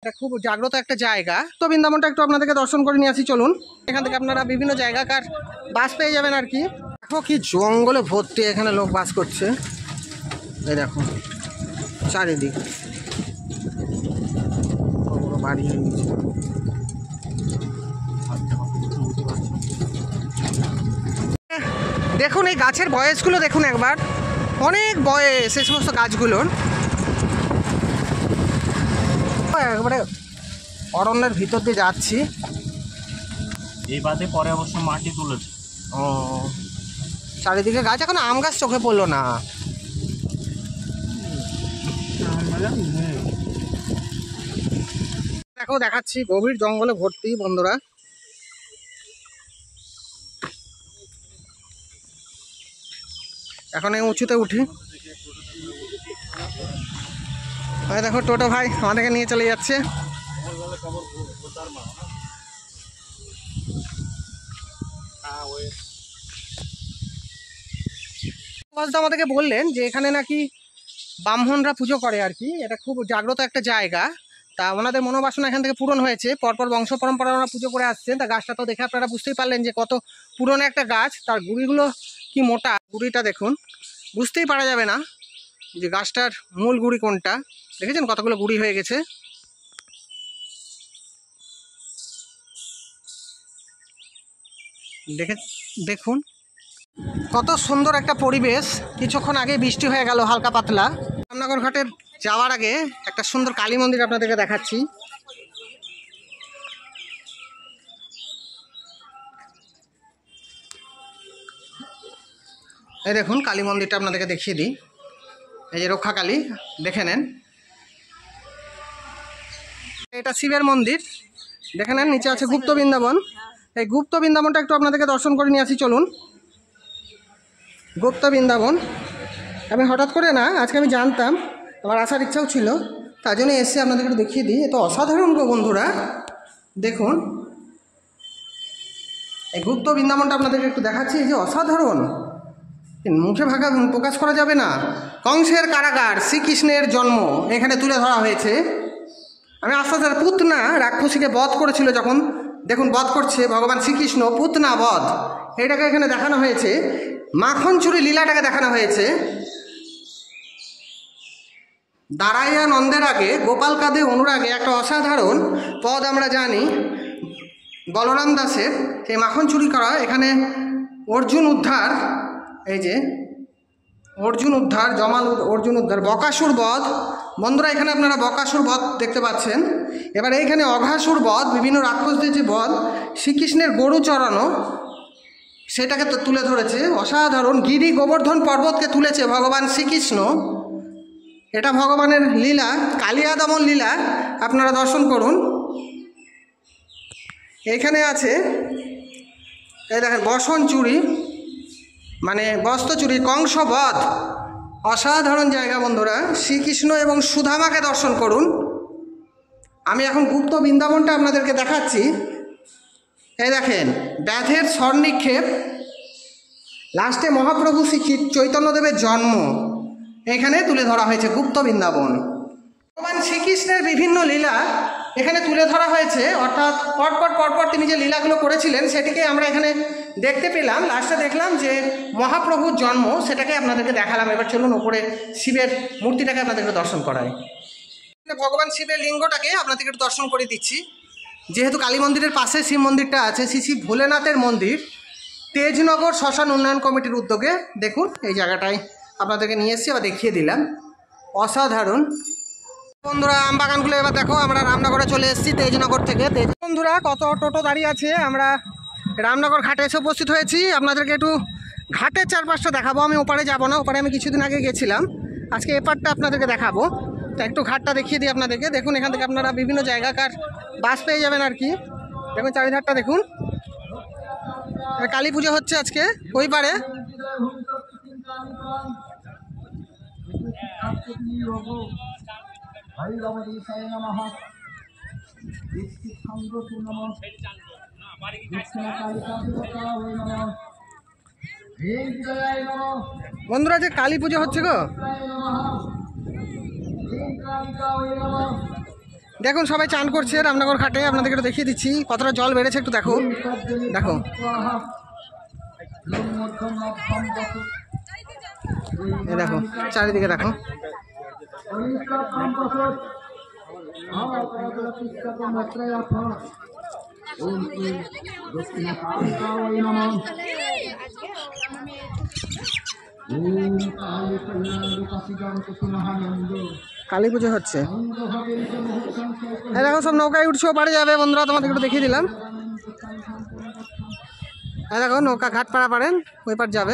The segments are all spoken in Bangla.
এটা খুব জাগ্রত একটা জায়গা। তো বৃন্দাবনটা একটু আপনাদেরকে দর্শন করে নিয়ে আসি, চলুন। এখান থেকে আপনারা বিভিন্ন জায়গাকার বাস পেয়ে যাবেন আর কি। দেখো কি জঙ্গলে ভর্তি, এখানে লোক বাস করছে। এই দেখো চারিদিক বাড়ি হয়ে গেছে। দেখুন এই গাছের বয়সগুলো দেখুন একবার, অনেক বয়স এই সমস্ত গাছগুলোর। একবারে অরণ্যের ভিতর দিয়ে যাচ্ছি। এই বাদে পরে অবশ্য মাটি তুলেছে। ও চারিদিকে গাছ, এখন আম গাছ চোখে পড়লো না। দেখো দেখাচ্ছি, গভীর জঙ্গলে ভর্তি বন্ধুরা। এখন এই উঁচুতে উঠি। দেখো টোটো ভাই আমাদেরকে নিয়ে চলে যাচ্ছে। আমাদেরকে বললেন যে এখানে নাকি ব্রাহ্মণরা পুজো করে আর কি, এটা খুব জাগ্রত একটা জায়গা। তা ওনাদের মনোবাসনা এখান থেকে পূরণ হয়েছে, পরপর বংশ পরম্পরা ওরা পুজো করে আসছেন। তা গাছটা তো দেখে আপনারা বুঝতেই পারলেন যে কত পুরনো একটা গাছ, তার গুড়িগুলো কি মোটা। গুড়িটা দেখুন, বুঝতেই পারা যাবে না যে গাছটার মূল গুড়ি কোনটা। দেখেছেন কতগুলো গুড়ি হয়ে গেছে। দেখুন কত সুন্দর একটা পরিবেশ। কিছুক্ষণ আগে বৃষ্টি হয়ে গেল হালকা পাতলা। রামনগর ঘাটের যাওয়ার আগে একটা সুন্দর কালী মন্দির আপনাদেরকে দেখাচ্ছি। এই দেখুন কালী মন্দিরটা আপনাদেরকে দেখিয়ে দিই। এই যে রক্ষা কালী, দেখে নেন। এটা শিবের মন্দির, দেখে নেন। নিচে আছে গুপ্ত বৃন্দাবন। এই গুপ্ত বৃন্দাবনটা একটু আপনাদেরকে দর্শন করে নিয়ে আসি, চলুন। গুপ্ত বৃন্দাবন আমি হঠাৎ করে না, আজকে আমি জানতাম, আমার আসার ইচ্ছাও ছিল, তার জন্য এসে আপনাদেরকে একটু দেখিয়ে দিই। এত অসাধারণ গো বন্ধুরা, দেখুন এই গুপ্ত বৃন্দাবনটা আপনাদেরকে একটু দেখাচ্ছি। এই যে অসাধারণ, মুখে ভাষা প্রকাশ করা যাবে না। কংসের কারাগার, শ্রীকৃষ্ণের জন্ম এখানে তুলে ধরা হয়েছে। আমি আস্তে আস্তে পুতনা রাক্ষসীকে বধ করেছিল যখন, দেখুন বধ করছে ভগবান শ্রীকৃষ্ণ, পুতনা বধ, এটাকে এখানে দেখানো হয়েছে। মাখন চুরি লীলাটাকে দেখানো হয়েছে। দাঁড়াইয়া নন্দের আগে গোপাল কাঁধে অনুরাগে একটা অসাধারণ পদ আমরা জানি বলরাম দাসের। এই মাখন চুরি করা, এখানে অর্জুন উদ্ধার, এই যে অর্জুন উদ্ধার, জমাল অর্জুন উদ্ধার, বকাসুর বধ বন্ধুরা, এখানে আপনারা বকাসুর বধ দেখতে পাচ্ছেন। এবার এইখানে অঘাসুর বধ, বিভিন্ন রাক্ষসদের যে বধ, শ্রীকৃষ্ণের গরু চড়ানো সেটাকে তো তুলে ধরেছে। অসাধারণ গিরি গোবর্ধন পর্বতকে তুলেছে ভগবান শ্রীকৃষ্ণ। এটা ভগবানের লীলা, কালিয়া দমন লীলা, আপনারা দর্শন করুন। এখানে আছে এই দেখেন বসন চুরি, মানে বস্ত্র চুরি, কংস বধ। অসাধারণ জায়গা বন্ধুরা। শ্রীকৃষ্ণ এবং সুধামাকে দর্শন করুন। আমি এখন গুপ্ত বৃন্দাবনটা আপনাদেরকে দেখাচ্ছি। এই দেখেন ব্যাধের স্বর্ণিক্ষেপ, লাস্টে মহাপ্রভু শ্রী চৈতন্যদেবের জন্ম এখানে তুলে ধরা হয়েছে। গুপ্ত বৃন্দাবন ভগবান শ্রীকৃষ্ণের বিভিন্ন লীলা এখানে তুলে ধরা হয়েছে, অর্থাৎ পরপর তিনি যে লীলাগুলো করেছিলেন সেটিকে আমরা এখানে দেখতে পেলাম। লাস্টে দেখলাম যে মহাপ্রভুর জন্ম, সেটাকে আপনাদেরকে দেখালাম। এবার চলুন ওপরে শিবের মূর্তিটাকে আপনাদেরকে দর্শন করাই। ভগবান শিবের লিঙ্গটাকে আপনাদেরকে একটু দর্শন করে দিচ্ছি। যেহেতু কালী মন্দিরের পাশে শিব মন্দিরটা আছে, শ্রী ভোলেনাথের মন্দির, তেজনগর শ্মশান উন্নয়ন কমিটির উদ্যোগে। দেখুন এই জায়গাটায় আপনাদেরকে নিয়ে এসেছি, আবার দেখিয়ে দিলাম। অসাধারণ বন্ধুরা। আমবাগানগুলো এবার দেখো, আমরা রামনগরে চলে এসেছি তেজনগর থেকে। বন্ধুরা কত টোটো দাঁড়িয়ে আছে, আমরা রামনগর ঘাটে এসে উপস্থিত হয়েছি। আপনাদেরকে একটু ঘাটের চারপাশটা দেখাবো। আমি ওপারে যাব না, ওপারে আমি কিছুদিন আগে গেছিলাম, আজকে এপারটা আপনাদেরকে দেখাবো। তো একটু ঘাটটা দেখিয়ে দিই আপনাদেরকে। দেখুন এখান থেকে আপনারা বিভিন্ন জায়গাকার বাস পেয়ে যাবেন আর কি। দেখুন চারিধারটা দেখুন, কালী পুজো হচ্ছে আজকে ওই পারে। বন্ধুরা যে কালী পুজো হচ্ছে গো, দেখুন সবাই চান করছে রামনগর ঘাটে, আপনাদেরকে একটু দেখিয়ে দিচ্ছি কতটা জল বেড়েছে, একটু দেখো দেখো। এই দেখো চারিদিকে দেখো। কালী পুজো হচ্ছে, এই দেখো সব নৌকায় উঠছো, পাড়ে যাবে বন্ধুরা, তোমাদের একটু দেখিয়ে দিলাম। এই দেখো নৌকা ঘাট পাড়া পারেন, ওই পার যাবে।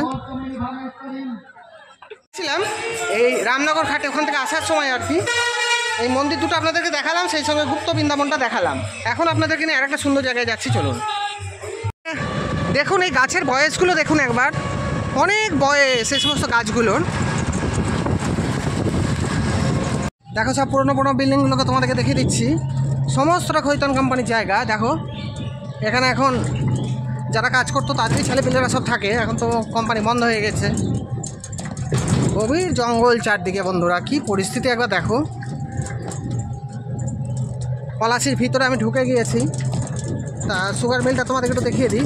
ছিলাম এই রামনগর ঘাটে, ওখান থেকে আসার সময় আর কি এই মন্দির দুটো আপনাদেরকে দেখালাম, সেই সঙ্গে গুপ্ত বৃন্দাবনটা দেখালাম। এখন আপনাদেরকে নিয়ে আরেকটা সুন্দর জায়গায় যাচ্ছি, চলুন। দেখুন এই গাছের বয়সগুলো দেখুন একবার, অনেক বয়স এই সমস্ত গাছগুলোর। দেখো সব পুরোনো পুরোনো বিল্ডিংগুলোকে তোমাদেরকে দেখিয়ে দিচ্ছি, সমস্তটা খৈতান কোম্পানির জায়গা। দেখো এখানে এখন যারা কাজ করতো তাদেরই ছেলেপিলেরা সব থাকে, এখন তো কোম্পানি বন্ধ হয়ে গেছে। গভীর জঙ্গল চারদিকে বন্ধুরা, কি পরিস্থিতি একবার দেখো। পলাশির ভিতরে আমি ঢুকে গিয়েছি, তা সুগার মিলটা তোমাদেরকে একটু দেখিয়ে দিই।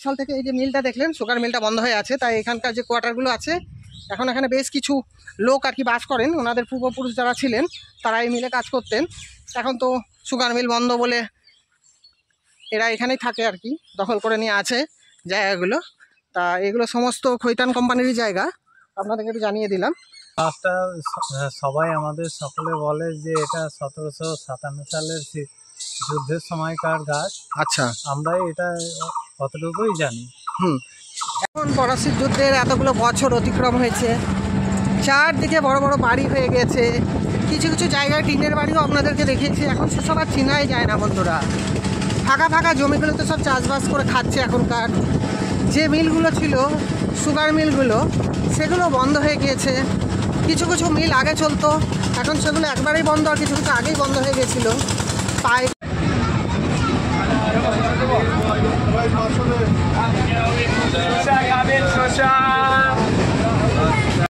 সাল থেকে এই যে মিলটা দেখলেন, সুগার মিলটা বন্ধ হয়ে আছে, তাই এখানকার যে কোয়ার্টারগুলো আছে এখন এখানে বেশ কিছু লোক আর কি বাস করেন, ওনাদের পূর্বপুরুষ যারা ছিলেন তারা এই মিলে কাজ করতেন। এখন তো সুগার মিল বন্ধ বলে এরা এখানেই থাকে আর কি, দখল করে নিয়ে আছে জায়গাগুলো। তা এগুলো সমস্ত খৈতান কোম্পানিরই জায়গা, আপনাদেরকে একটু জানিয়ে দিলাম। গাছটা সবাই আমাদের সকলে বলে যে এটা 1757 সালের যুদ্ধের সময়কার গাছ। আচ্ছা, আমরা এটা কতটুকুই জানি। এখন পলাশির যুদ্ধের এতগুলো বছর অতিক্রম হয়েছে, চারদিকে বড় বড় বাড়ি হয়ে গেছে, কিছু কিছু জায়গায় টিনের বাড়িও আপনাদেরকে দেখিয়েছি। এখন সেসব আর চিনাই যায় না বন্ধুরা, ফাঁকা ফাঁকা জমিগুলোতে সব চাষবাস করে খাচ্ছে। এখনকার যে মিলগুলো ছিল সুগার মিলগুলো, সেগুলো বন্ধ হয়ে গিয়েছে। কিছু কিছু মিল আগে চলতো, এখন সেগুলো একবারেই বন্ধ, আর কিছু কিছু আগেই বন্ধ হয়ে গেছিলো। পাইপ শশা খাবেন শশা।